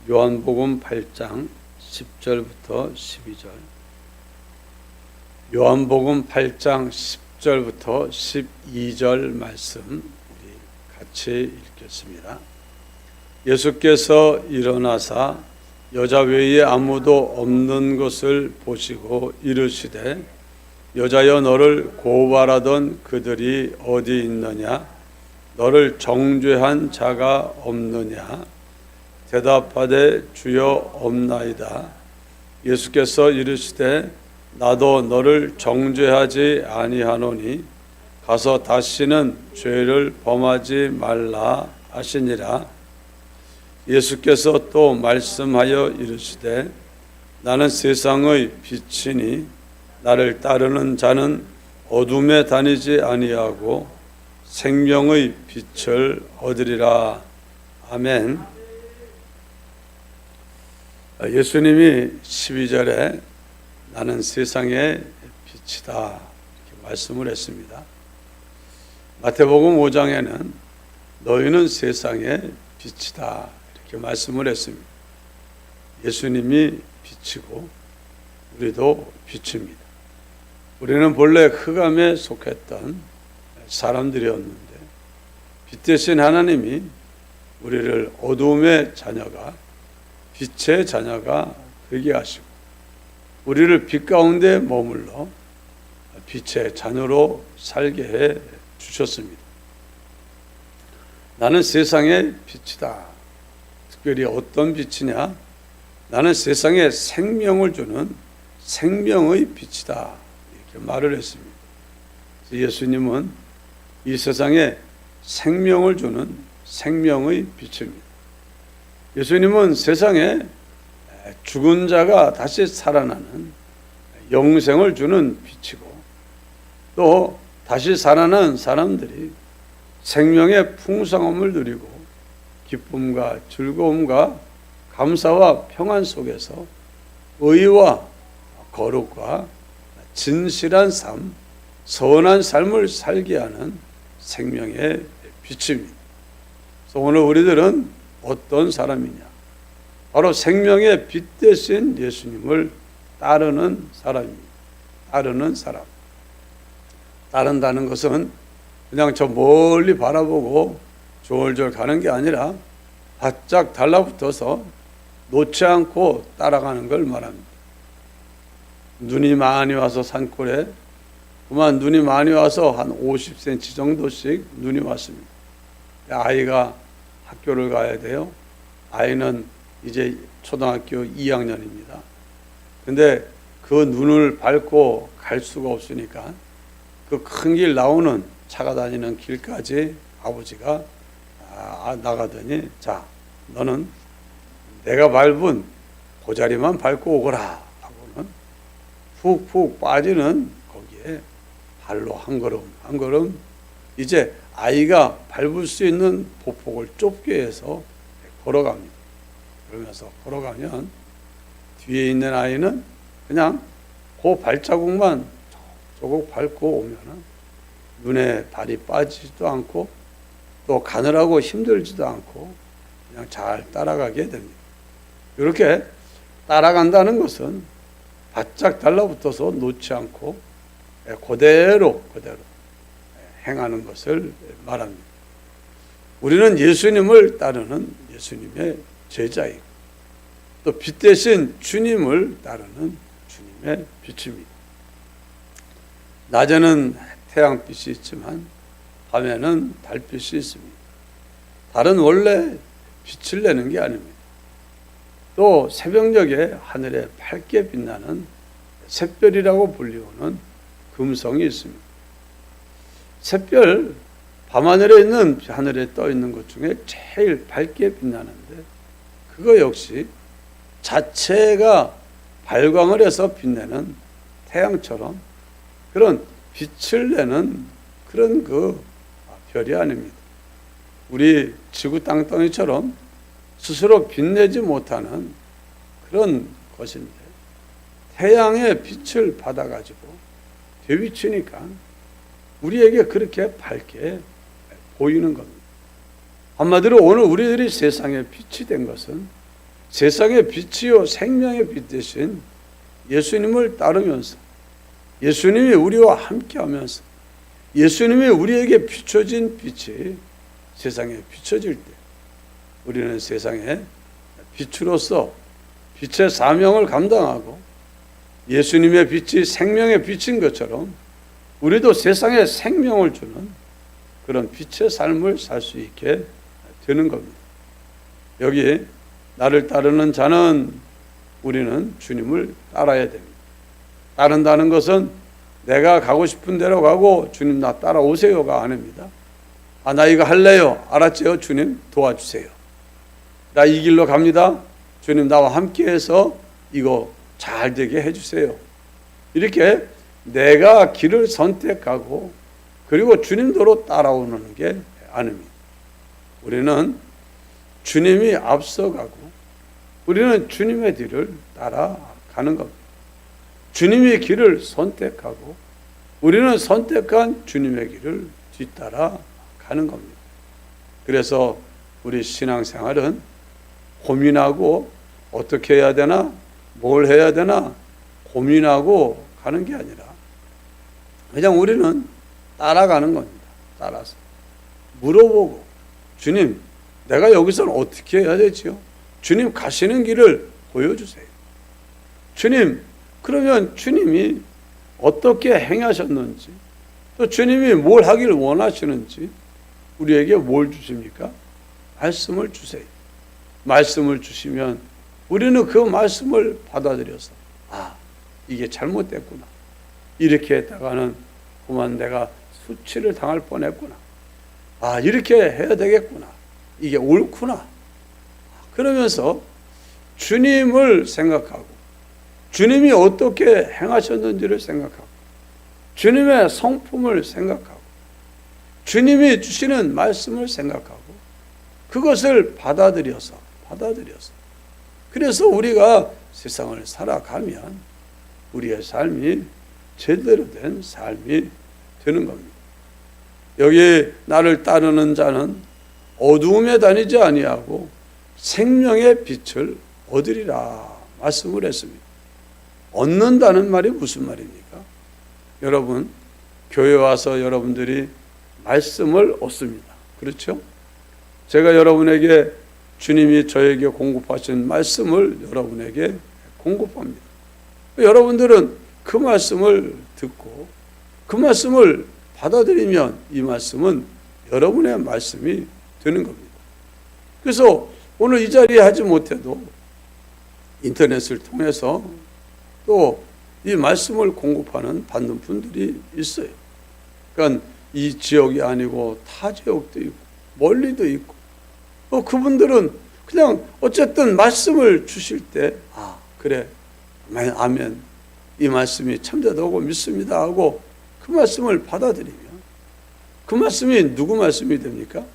요한복음 8장 10절부터 12절. 요한복음 8장 10절부터 12절 말씀 우리 같이 읽겠습니다. 예수께서 일어나사 여자 외에 아무도 없는 것을 보시고 이르시되 여자여 너를 고발하던 그들이 어디 있느냐? 너를 정죄한 자가 없느냐? 대답하되 주여 없나이다. 예수께서 이르시되 나도 너를 정죄하지 아니하노니 가서 다시는 죄를 범하지 말라 하시니라. 예수께서 또 말씀하여 이르시되 나는 세상의 빛이니 나를 따르는 자는 어둠에 다니지 아니하고 생명의 빛을 얻으리라. 아멘. 예수님이 12절에 나는 세상의 빛이다 이렇게 말씀을 했습니다. 마태복음 5장에는 너희는 세상의 빛이다 이렇게 말씀을 했습니다. 예수님이 빛이고 우리도 빛입니다. 우리는 본래 흑암에 속했던 사람들이었는데 빛 대신 하나님이 우리를 어두움의 자녀가 빛의 자녀가 되게 하시고 우리를 빛 가운데 머물러 빛의 자녀로 살게 해 주셨습니다. 나는 세상의 빛이다. 특별히 어떤 빛이냐? 나는 세상에 생명을 주는 생명의 빛이다. 이렇게 말을 했습니다. 예수님은 이 세상에 생명을 주는 생명의 빛입니다. 예수님은 세상에 죽은 자가 다시 살아나는 영생을 주는 빛이고 또 다시 살아난 사람들이 생명의 풍성함을 누리고 기쁨과 즐거움과 감사와 평안 속에서 의와 거룩과 진실한 삶, 선한 삶을 살게 하는 생명의 빛입니다. 그래서 오늘 우리들은 어떤 사람이냐? 바로 생명의 빛 대신 예수님을 따르는 사람입니다. 따르는 사람. 따른다는 것은 그냥 저 멀리 바라보고 졸졸 가는 게 아니라 바짝 달라붙어서 놓지 않고 따라가는 걸 말합니다. 눈이 많이 와서 산골에 그만 눈이 많이 와서 한 50cm 정도씩 눈이 왔습니다. 아이가 학교를 가야 돼요. 아이는 이제 초등학교 2학년입니다. 근데 그 눈을 밟고 갈 수가 없으니까 그 큰 길 나오는 차가 다니는 길까지 아버지가 나가더니 자 너는 내가 밟은 그 자리만 밟고 오거라 하고는 푹푹 빠지는 거기에 발로 한 걸음 이제 아이가 밟을 수 있는 보폭을 좁게 해서 걸어갑니다. 그러면서 걸어가면 뒤에 있는 아이는 그냥 그 발자국만 조금 밟고 오면은 눈에 발이 빠지지도 않고 또 가느라고 힘들지도 않고 그냥 잘 따라가게 됩니다. 이렇게 따라간다는 것은 바짝 달라붙어서 놓지 않고 그대로 행하는 것을 말합니다. 우리는 예수님을 따르는 예수님의 제자이고 또 빛 대신 주님을 따르는 주님의 빛입니다. 낮에는 태양빛이 있지만 밤에는 달빛이 있습니다. 달은 원래 빛을 내는 게 아닙니다. 또 새벽녘에 하늘에 밝게 빛나는 샛별이라고 불리우는 금성이 있습니다. 샛별, 밤하늘에 있는 하늘에 떠 있는 것 중에 제일 밝게 빛나는데 그거 역시 자체가 발광을 해서 빛내는 태양처럼 그런 빛을 내는 그런 그 별이 아닙니다. 우리 지구 땅덩이처럼 스스로 빛내지 못하는 그런 것인데 태양의 빛을 받아가지고 되비치니까 우리에게 그렇게 밝게 보이는 겁니다. 한마디로 오늘 우리들이 세상에 빛이 된 것은 세상의 빛이요 생명의 빛 대신 예수님을 따르면서 예수님이 우리와 함께하면서 예수님이 우리에게 비춰진 빛이 세상에 비춰질 때 우리는 세상의 빛으로서 빛의 사명을 감당하고 예수님의 빛이 생명의 빛인 것처럼 우리도 세상에 생명을 주는 그런 빛의 삶을 살 수 있게 되는 겁니다. 여기 나를 따르는 자는 우리는 주님을 따라야 됩니다. 따른다는 것은 내가 가고 싶은 대로 가고 주님 나 따라오세요가 아닙니다. 나 이거 할래요. 알았지요? 주님 도와주세요. 나 이 길로 갑니다. 주님 나와 함께해서 이거 잘 되게 해주세요. 이렇게 내가 길을 선택하고 그리고 주님도로 따라오는 게 아닙니다. 우리는 주님이 앞서가고 우리는 주님의 뒤를 따라가는 겁니다. 주님의 길을 선택하고 우리는 선택한 주님의 길을 뒤따라 가는 겁니다. 그래서 우리 신앙생활은 고민하고 어떻게 해야 되나, 뭘 해야 되나 고민하고 가는 게 아니라 그냥 우리는 따라가는 겁니다. 따라서 물어보고 주님 내가 여기서는 어떻게 해야 되지요? 주님 가시는 길을 보여주세요. 주님 그러면 주님이 어떻게 행하셨는지 또 주님이 뭘 하길 원하시는지 우리에게 뭘 주십니까? 말씀을 주세요. 말씀을 주시면 우리는 그 말씀을 받아들여서 이게 잘못됐구나. 이렇게 했다가는 그만 내가 수치를 당할 뻔했구나. 이렇게 해야 되겠구나. 이게 옳구나. 그러면서 주님을 생각하고 주님이 어떻게 행하셨는지를 생각하고 주님의 성품을 생각하고 주님이 주시는 말씀을 생각하고 그것을 받아들여서 그래서 우리가 세상을 살아가면 우리의 삶이 제대로 된 삶이 되는 겁니다. 여기 나를 따르는 자는 어두움에 다니지 아니하고 생명의 빛을 얻으리라 말씀을 했습니다. 얻는다는 말이 무슨 말입니까? 여러분 교회 와서 여러분들이 말씀을 얻습니다. 그렇죠? 제가 여러분에게 주님이 저에게 공급하신 말씀을 여러분에게 공급합니다. 여러분들은 그 말씀을 듣고 그 말씀을 받아들이면 이 말씀은 여러분의 말씀이 되는 겁니다. 그래서 오늘 이 자리에 하지 못해도 인터넷을 통해서 또 이 말씀을 공급하는 받는 분들이 있어요. 그러니까 이 지역이 아니고 타 지역도 있고 멀리도 있고 그분들은 그냥 어쨌든 말씀을 주실 때 그래 아멘 이 말씀이 참되다고 믿습니다 하고 그 말씀을 받아들이면 그 말씀이 누구 말씀이 됩니까?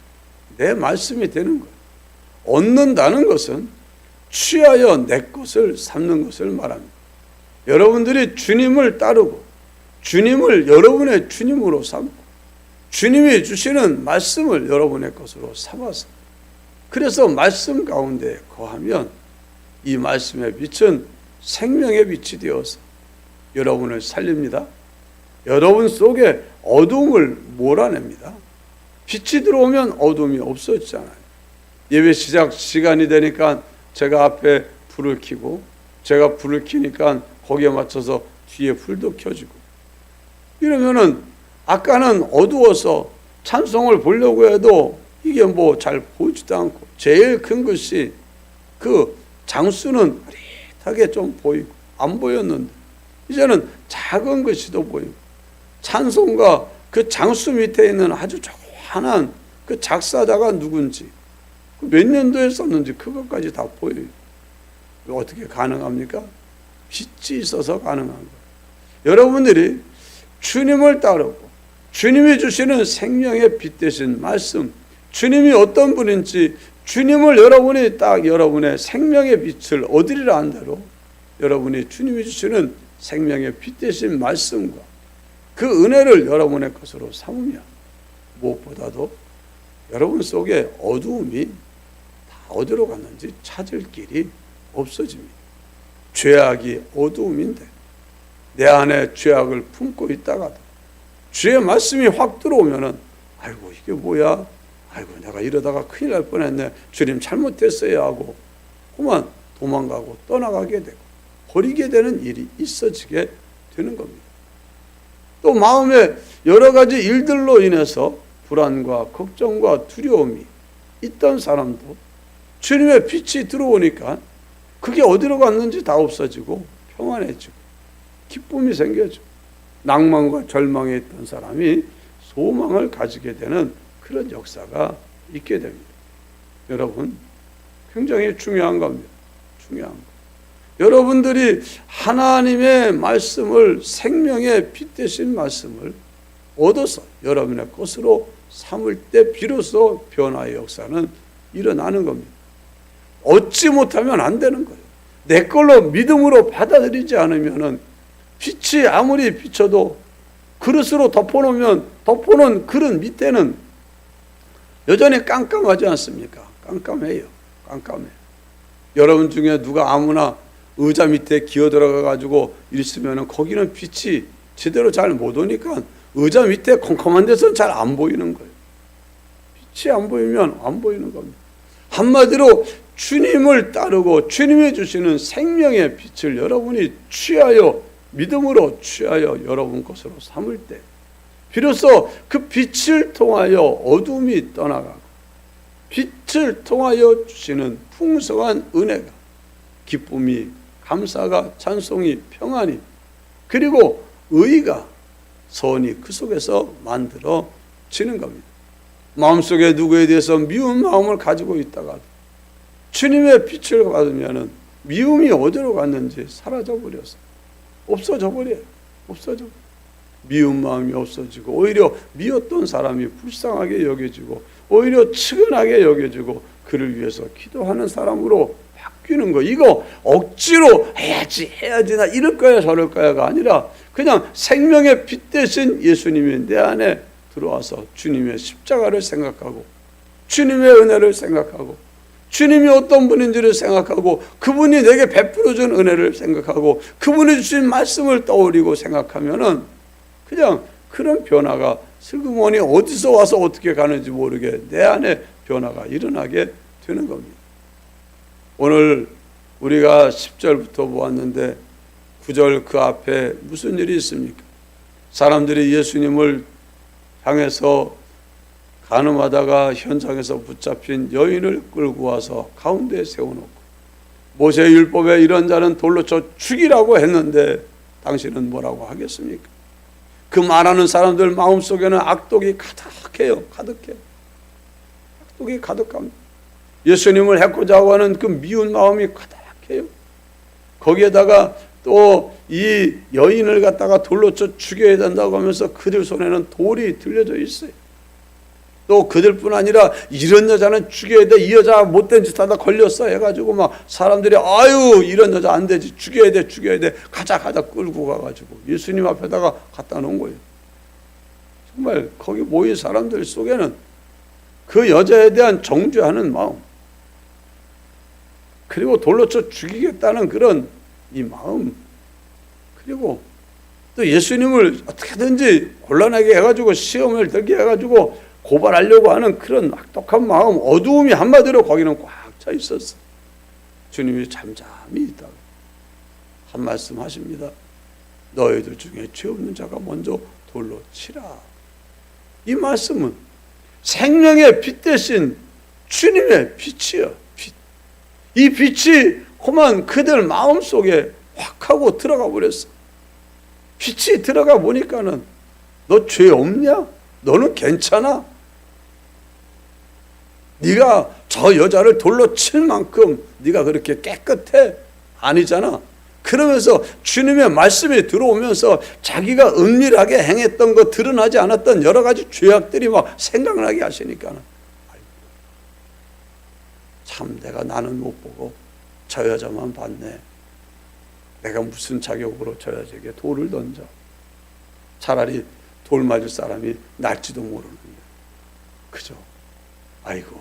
내 말씀이 되는 거예요. 얻는다는 것은 취하여 내 것을 삼는 것을 말합니다. 여러분들이 주님을 따르고 주님을 여러분의 주님으로 삼고 주님이 주시는 말씀을 여러분의 것으로 삼아서 그래서 말씀 가운데 거하면 이 말씀의 빛은 생명의 빛이 되어서 여러분을 살립니다. 여러분 속에 어두움을 몰아냅니다. 빛이 들어오면 어두움이 없어지잖아요. 예배 시작 시간이 되니까 제가 앞에 불을 켜고 제가 불을 켜니까 거기에 맞춰서 뒤에 불도 켜지고 이러면은 아까는 어두워서 찬송을 보려고 해도 이게 뭐 잘 보이지도 않고 제일 큰 것이 그 장수는 흐릿하게 좀 보이고 안 보였는데 이제는 작은 것이도 보이고 찬송가 그 장수 밑에 있는 아주 조그만한 그 작사자가 누군지 몇 년도에 썼는지 그것까지 다 보여요. 어떻게 가능합니까? 빛이 있어서 가능한 거예요. 여러분들이 주님을 따르고 주님이 주시는 생명의 빛 되신 말씀 주님이 어떤 분인지 주님을 여러분이 딱 여러분의 생명의 빛을 얻으리라 한 대로 여러분이 주님이 주시는 생명의 빛 되신 말씀과 그 은혜를 여러분의 것으로 삼으면 무엇보다도 여러분 속에 어두움이 다 어디로 갔는지 찾을 길이 없어집니다. 죄악이 어두움인데 내 안에 죄악을 품고 있다가도 주의 말씀이 확 들어오면은 아이고 이게 뭐야? 아이고 내가 이러다가 큰일 날 뻔했네. 주님 잘못했어야 하고 그만 도망가고 떠나가게 되고 버리게 되는 일이 있어지게 되는 겁니다. 또 마음에 여러 가지 일들로 인해서 불안과 걱정과 두려움이 있던 사람도 주님의 빛이 들어오니까 그게 어디로 갔는지 다 없어지고 평안해지고 기쁨이 생겨져. 낭만과 절망에 있던 사람이 소망을 가지게 되는 그런 역사가 있게 됩니다. 여러분, 굉장히 중요한 겁니다. 중요한 거. 여러분들이 하나님의 말씀을, 생명의 빛 되신 말씀을 얻어서 여러분의 것으로 삼을 때 비로소 변화의 역사는 일어나는 겁니다. 얻지 못하면 안 되는 거예요. 내 걸로 믿음으로 받아들이지 않으면 빛이 아무리 비춰도 그릇으로 덮어놓으면 덮어놓은 그릇 밑에는 여전히 깜깜하지 않습니까? 깜깜해요. 깜깜해요. 여러분 중에 누가 아무나 의자 밑에 기어 들어가 가지고 있으면 거기는 빛이 제대로 잘 못 오니까 의자 밑에 컴컴한 데서는 잘 안 보이는 거예요. 빛이 안 보이면 안 보이는 겁니다. 한마디로 주님을 따르고 주님이 주시는 생명의 빛을 여러분이 취하여 믿음으로 취하여 여러분 것으로 삼을 때 비로소 그 빛을 통하여 어둠이 떠나가고 빛을 통하여 주시는 풍성한 은혜가 기쁨이 감사가 찬송이 평안이 그리고 의가 선이 그 속에서 만들어지는 겁니다. 마음속에 누구에 대해서 미운 마음을 가지고 있다가도 주님의 빛을 받으면 미움이 어디로 갔는지 사라져 버려서 없어져 버려요. 없어져. 미운 마음이 없어지고 오히려 미웠던 사람이 불쌍하게 여겨지고 오히려 측은하게 여겨지고 그를 위해서 기도하는 사람으로 바뀌는 거. 이거 억지로 해야지 나 이럴 거야 저럴 거야가 아니라 그냥 생명의 빛 대신 예수님이 내 안에 들어와서 주님의 십자가를 생각하고 주님의 은혜를 생각하고 주님이 어떤 분인지를 생각하고 그분이 내게 베풀어준 은혜를 생각하고 그분이 주신 말씀을 떠올리고 생각하면은 그냥 그런 변화가 슬그머니 어디서 와서 어떻게 가는지 모르게 내 안에 변화가 일어나게 되는 겁니다. 오늘 우리가 10절부터 보았는데 9절 그 앞에 무슨 일이 있습니까? 사람들이 예수님을 향해서 가늠하다가 현장에서 붙잡힌 여인을 끌고 와서 가운데 세워놓고 모세의 율법에 이런 자는 돌로 쳐 죽이라고 했는데 당신은 뭐라고 하겠습니까? 그 말하는 사람들 마음속에는 악독이 가득해요. 가득해요. 악독이 가득합니다. 예수님을 해코자 하는 그 미운 마음이 가득해요. 거기에다가 또 이 여인을 갖다가 돌로 쳐 죽여야 된다고 하면서 그들 손에는 돌이 들려져 있어요. 또 그들뿐 아니라 이런 여자는 죽여야 돼. 이 여자 못된 짓 하다 걸렸어 해가지고 막 사람들이 아유 이런 여자 안 되지 죽여야 돼 가자 끌고 가가지고 예수님 앞에다가 갖다 놓은 거예요. 정말 거기 모인 사람들 속에는 그 여자에 대한 정죄하는 마음 그리고 돌로 쳐 죽이겠다는 그런 이 마음 그리고 또 예수님을 어떻게든지 곤란하게 해가지고 시험을 들게 해가지고 고발하려고 하는 그런 악독한 마음, 어두움이 한마디로 거기는 꽉 차 있었어. 주님이 잠잠히 있다가 한 말씀 하십니다. 너희들 중에 죄 없는 자가 먼저 돌로 치라. 이 말씀은 생명의 빛 대신 주님의 빛이요. 빛. 이 빛이 그만 그들 마음속에 확 하고 들어가 버렸어. 빛이 들어가 보니까는 너 죄 없냐? 너는 괜찮아? 네가 저 여자를 돌로 칠 만큼 네가 그렇게 깨끗해? 아니잖아. 그러면서 주님의 말씀이 들어오면서 자기가 은밀하게 행했던 거 드러나지 않았던 여러 가지 죄악들이 막 생각나게 하시니까는 참 내가 나는 못 보고 저 여자만 봤네. 내가 무슨 자격으로 저 여자에게 돌을 던져. 차라리 돌 맞을 사람이 날지도 모르는데. 그죠? 아이고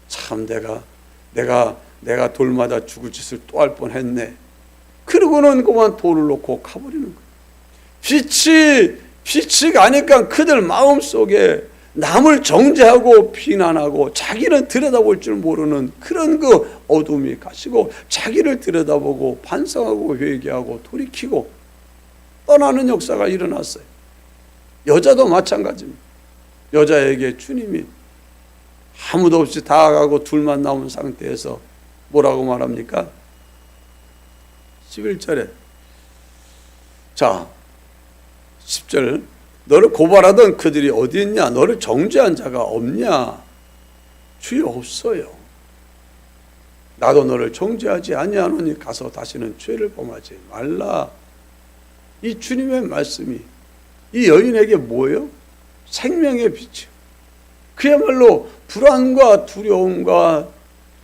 참 내가 내가 돌마다 죽을 짓을 또 할 뻔했네. 그러고는 그만 돌을 놓고 가버리는 거예요. 빛이 가니까 그들 마음속에 남을 정죄하고 비난하고 자기는 들여다볼 줄 모르는 그런 그 어둠이 가시고, 자기를 들여다보고 반성하고 회개하고 돌이키고 떠나는 역사가 일어났어요. 여자도 마찬가지입니다. 여자에게 주님이 아무도 없이 다가가고 둘만 남은 상태에서 뭐라고 말합니까? 11절에 자 10절, 너를 고발하던 그들이 어디 있냐? 너를 정죄한 자가 없냐? 주여, 없어요. 나도 너를 정죄하지 아니하노니 가서 다시는 죄를 범하지 말라. 이 주님의 말씀이 이 여인에게 뭐예요? 생명의 빛이요. 그야말로 불안과 두려움과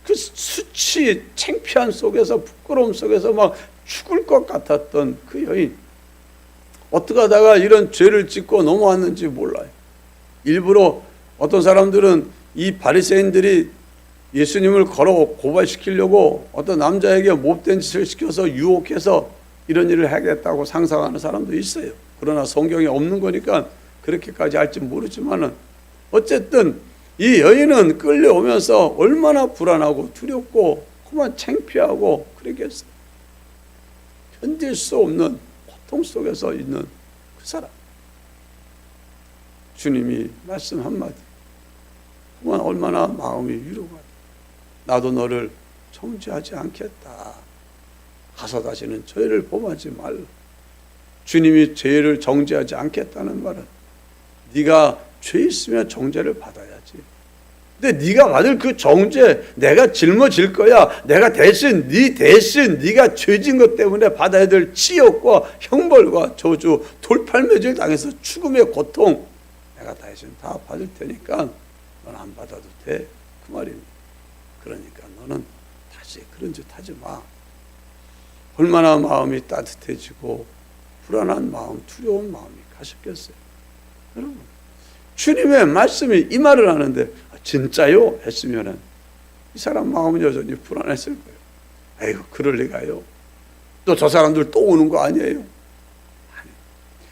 그 수치, 창피한 속에서, 부끄러움 속에서 막 죽을 것 같았던 그 여인, 어떻게 하다가 이런 죄를 짓고 넘어왔는지 몰라요. 일부러 어떤 사람들은 이 바리새인들이 예수님을 걸어 고발시키려고 어떤 남자에게 못된 짓을 시켜서 유혹해서 이런 일을 하겠다고 상상하는 사람도 있어요. 그러나 성경에 없는 거니까 그렇게까지 할지 모르지만은, 어쨌든 이 여인은 끌려오면서 얼마나 불안하고 두렵고 그만 창피하고 그러겠어요. 견딜 수 없는 고통 속에서 있는 그 사람, 주님이 말씀 한마디, 그만 얼마나 마음이 위로가 돼. 나도 너를 정죄하지 않겠다. 가서 다시는 죄를 범하지 말라. 주님이 죄를 정죄하지 않겠다는 말은 네가 죄 있으면 정죄를 받아야지. 근데 네가 받을 그 정죄 내가 짊어질 거야. 내가 대신 네가 죄진 것 때문에 받아야 될 치욕과 형벌과 저주, 돌팔매질 당해서 죽음의 고통 내가 대신 다 받을 테니까 넌 안 받아도 돼. 그 말입니다. 그러니까 너는 다시 그런 짓 하지 마. 얼마나 마음이 따뜻해지고 불안한 마음, 두려운 마음이 가셨겠어요. 여러분, 주님의 말씀이 이 말을 하는데 진짜요? 했으면은 이 사람 마음은 여전히 불안했을 거예요. 아이고, 그럴 리가요. 또 저 사람들 또 오는 거 아니에요? 아니.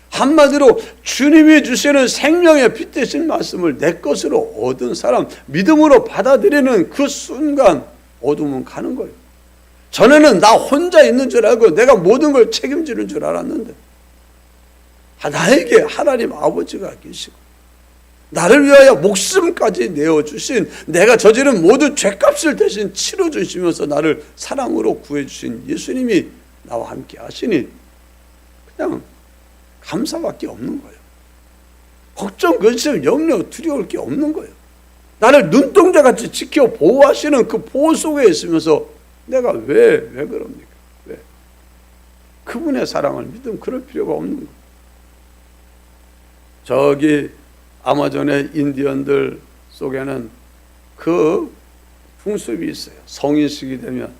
한마디로 주님이 주시는 생명의 빛 되신 말씀을 내 것으로 얻은 사람, 믿음으로 받아들이는 그 순간 어둠은 가는 거예요. 전에는 나 혼자 있는 줄 알고 내가 모든 걸 책임지는 줄 알았는데, 나에게 하나님 아버지가 계시고 나를 위하여 목숨까지 내어주신, 내가 저지른 모든 죄값을 대신 치러주시면서 나를 사랑으로 구해주신 예수님이 나와 함께 하시니 그냥 감사밖에 없는 거예요. 걱정, 근심, 염려, 두려울 게 없는 거예요. 나를 눈동자같이 지켜 보호하시는 그 보호 속에 있으면서 내가 왜 그럽니까? 왜? 그분의 사랑을 믿으면 그럴 필요가 없는 거예요. 저기 아마존의 인디언들 속에는 그 풍습이 있어요. 성인식이 되면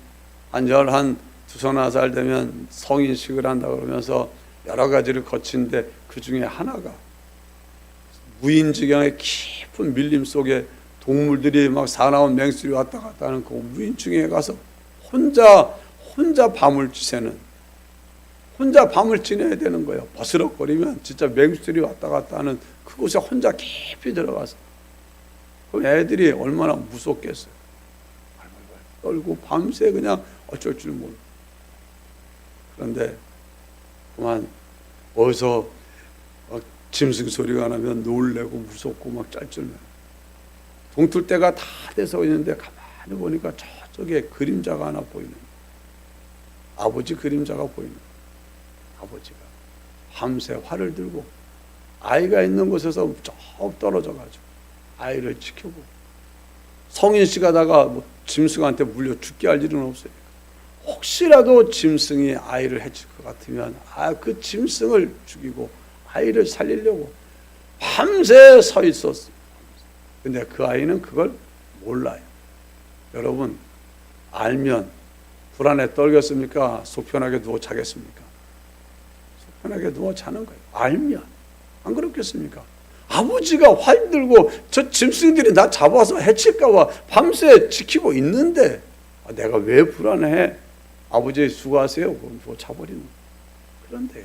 한 12살 되면 성인식을 한다 그러면서 여러 가지를 거친데, 그 중에 하나가 무인지경의 깊은 밀림 속에 동물들이 막 사나운 맹수리 왔다 갔다 하는 그 무인지경에 가서 혼자 밤을 지새는, 혼자 밤을 지내야 되는 거예요. 버스럭거리면 진짜 맹수들이 왔다 갔다 하는 그곳에 혼자 깊이 들어가서, 그럼 애들이 얼마나 무섭겠어요. 떨고 밤새 그냥 어쩔 줄 모르고. 그런데 그만 어디서 짐승 소리가 나면 놀래고 무섭고 막 짤쩔매요. 동틀 때가 다 돼서 있는데 가만히 보니까 저쪽에 그림자가 하나 보이는, 아버지 그림자가 보이는, 아버지가 밤새 활을 들고 아이가 있는 곳에서 쭉 떨어져가지고 아이를 지켜보고, 성인씨 가다가 뭐 짐승한테 물려 죽게 할 일은 없어요. 혹시라도 짐승이 아이를 해칠 것 같으면 그 짐승을 죽이고 아이를 살리려고 밤새 서 있었어요. 근데 그 아이는 그걸 몰라요. 여러분, 알면 불안에 떨겠습니까? 속편하게 누워 자겠습니까? 속편하게 누워 자는 거예요. 알면. 안 그렇겠습니까? 아버지가 활 들고 저 짐승들이 나 잡아서 해칠까 봐 밤새 지키고 있는데 내가 왜 불안해? 아버지 수고하세요. 그럼 쫓아버리는. 그런데요,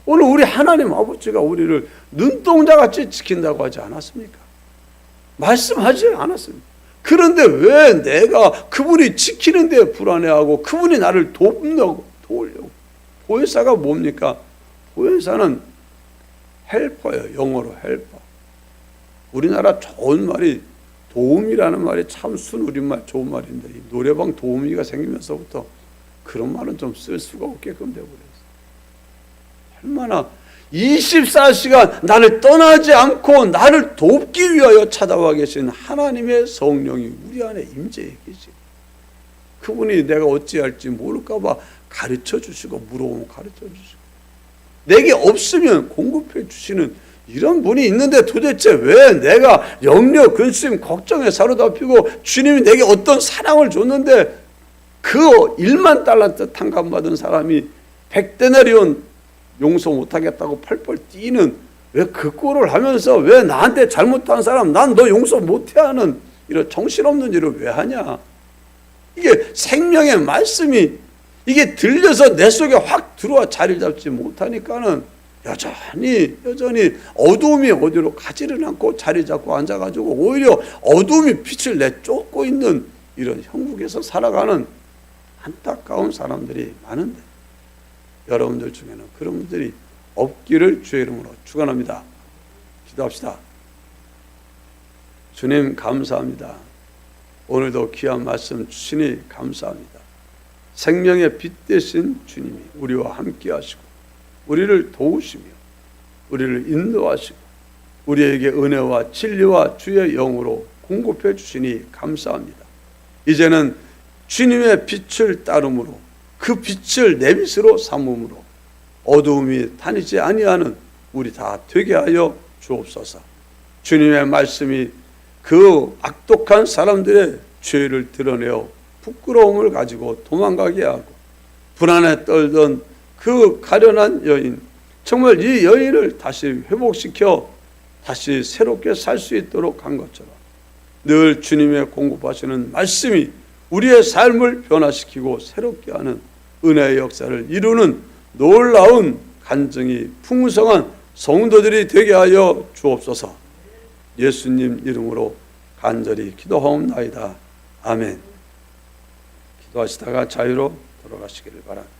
오늘 우리 하나님 아버지가 우리를 눈동자같이 지킨다고 하지 않았습니까? 말씀하지 않았습니까? 그런데 왜 내가 그분이 지키는데 불안해하고 그분이 나를 도우려고. 보혜사가 뭡니까? 보혜사는 헬퍼예요. 영어로 헬퍼. 우리나라 좋은 말이 도움이라는 말이 참 순우리말 좋은 말인데, 이 노래방 도우미가 생기면서부터 그런 말은 좀 쓸 수가 없게끔 되어버렸어요. 얼마나 24시간 나를 떠나지 않고 나를 돕기 위하여 찾아와 계신 하나님의 성령이 우리 안에 임재해 계시. 그분이 내가 어찌할지 모를까 봐 가르쳐 주시고, 물어보면 가르쳐 주시고, 내게 없으면 공급해 주시는 이런 분이 있는데 도대체 왜 내가 염려, 근심, 걱정에 사로잡히고 주님이 내게 어떤 사랑을 줬는데 그 1만 달란트 탕감받은 사람이 100데나리온 용서 못하겠다고 펄펄 뛰는, 왜 그 꼴을 하면서 왜 나한테 잘못한 사람 난 너 용서 못해 하는 이런 정신없는 일을 왜 하냐. 이게 생명의 말씀이 이게 들려서 내 속에 확 들어와 자리 잡지 못하니까는 여전히 어두움이 어디로 가지를 않고 자리 잡고 앉아가지고 오히려 어두움이 빛을 내쫓고 있는 이런 형국에서 살아가는 안타까운 사람들이 많은데, 여러분들 중에는 그런 분들이 없기를 주의 이름으로 축원합니다. 기도합시다. 주님 감사합니다. 오늘도 귀한 말씀 주시니 감사합니다. 생명의 빛 되신 주님이 우리와 함께 하시고 우리를 도우시며 우리를 인도하시고 우리에게 은혜와 진리와 주의 영으로 공급해 주시니 감사합니다. 이제는 주님의 빛을 따름으로 그 빛을 내 빛으로 삼음으로 어두움이 다니지 아니하는 우리 다 되게 하여 주옵소서. 주님의 말씀이 그 악독한 사람들의 죄를 드러내어 부끄러움을 가지고 도망가게 하고, 불안에 떨던 그 가련한 여인, 정말 이 여인을 다시 회복시켜 다시 새롭게 살 수 있도록 한 것처럼 늘 주님의 공급하시는 말씀이 우리의 삶을 변화시키고 새롭게 하는 은혜의 역사를 이루는 놀라운 간증이 풍성한 성도들이 되게 하여 주옵소서. 예수님 이름으로 간절히 기도하옵나이다. 아멘. 기도하시다가 자유로 돌아가시기를 바랍니다.